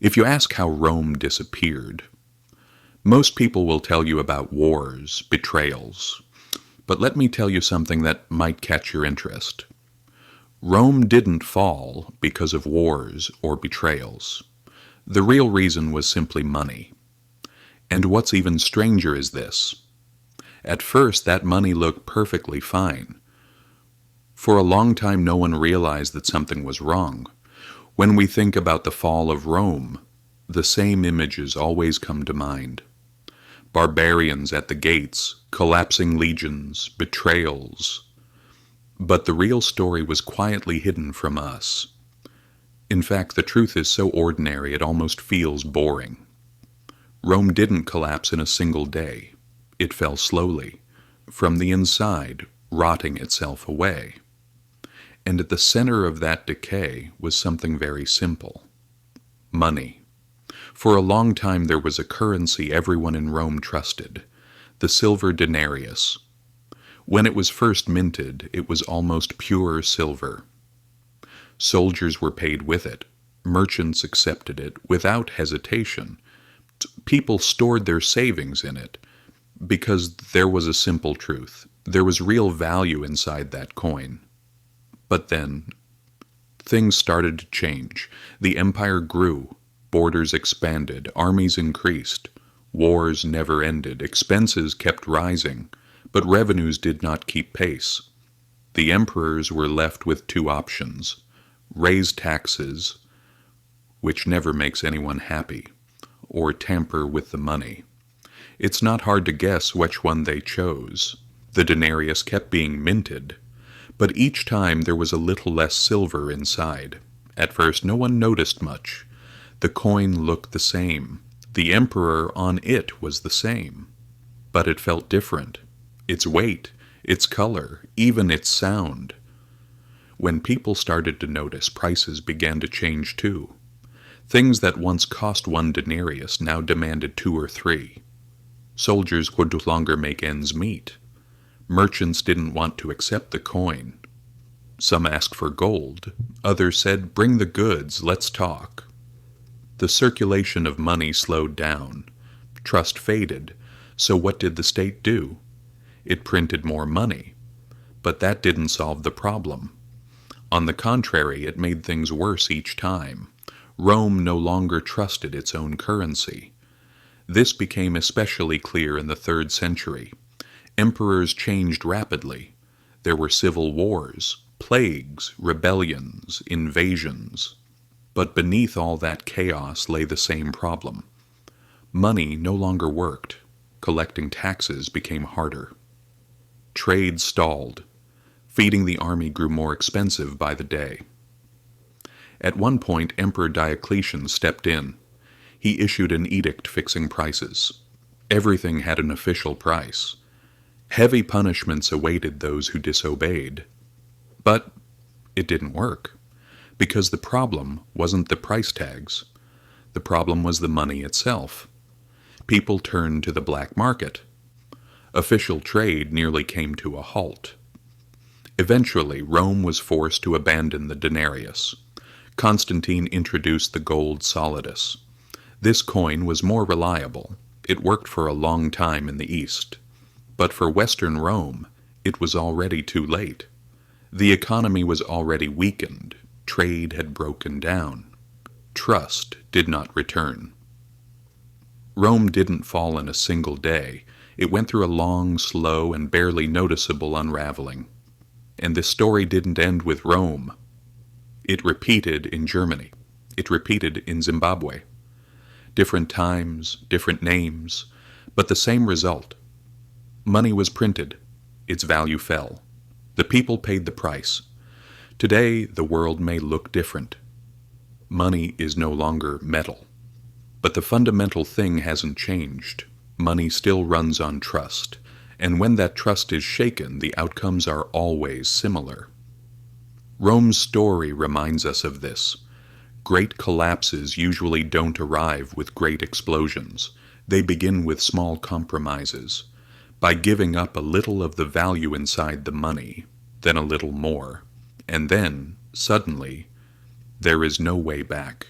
If you ask how Rome disappeared, most people will tell you about wars, betrayals. But let me tell you something that might catch your interest. Rome didn't fall because of wars or betrayals. The real reason was simply money. And what's even stranger is this. At first, that money looked perfectly fine. For a long time, no one realized that something was wrong. When we think about the fall of Rome, the same images always come to mind. Barbarians at the gates, collapsing legions, betrayals. But the real story was quietly hidden from us. In fact, the truth is so ordinary it almost feels boring. Rome didn't collapse in a single day. It fell slowly, from the inside, rotting itself away. And at the center of that decay was something very simple. Money. For a long time there was a currency everyone in Rome trusted, the silver denarius. When it was first minted, it was almost pure silver. Soldiers were paid with it. Merchants accepted it without hesitation. People stored their savings in it because there was a simple truth. There was real value inside that coin. But then, things started to change. The empire grew, borders expanded, armies increased, wars never ended, expenses kept rising, but revenues did not keep pace. The emperors were left with two options: raise taxes, which never makes anyone happy, or tamper with the money. It's not hard to guess which one they chose. The denarius kept being minted, but each time there was a little less silver inside. At first no one noticed much. The coin looked the same. The emperor on it was the same. But it felt different. Its weight, its color, even its sound. When people started to notice, prices began to change too. Things that once cost 1 denarius now demanded 2 or 3. Soldiers could no longer make ends meet. Merchants didn't want to accept the coin. Some asked for gold. Others said, "Bring the goods, let's talk." The circulation of money slowed down. Trust faded. So what did the state do? It printed more money. But that didn't solve the problem. On the contrary, it made things worse each time. Rome no longer trusted its own currency. This became especially clear in the 3rd century. Emperors changed rapidly. There were civil wars, plagues, rebellions, invasions. But beneath all that chaos lay the same problem. Money no longer worked. Collecting taxes became harder. Trade stalled. Feeding the army grew more expensive by the day. At one point, Emperor Diocletian stepped in. He issued an edict fixing prices. Everything had an official price. Heavy punishments awaited those who disobeyed. But it didn't work, because the problem wasn't the price tags. The problem was the money itself. People turned to the black market. Official trade nearly came to a halt. Eventually, Rome was forced to abandon the denarius. Constantine introduced the gold solidus. This coin was more reliable. It worked for a long time in the East. But for Western Rome, it was already too late. The economy was already weakened. Trade had broken down. Trust did not return. Rome didn't fall in a single day. It went through a long, slow, and barely noticeable unraveling. And this story didn't end with Rome. It repeated in Germany. It repeated in Zimbabwe. Different times, different names, but the same result. Money was printed. Its value fell. The people paid the price. Today, the world may look different. Money is no longer metal. But the fundamental thing hasn't changed. Money still runs on trust. And when that trust is shaken, the outcomes are always similar. Rome's story reminds us of this. Great collapses usually don't arrive with great explosions. They begin with small compromises. By giving up a little of the value inside the money, then a little more, and then, suddenly, there is no way back.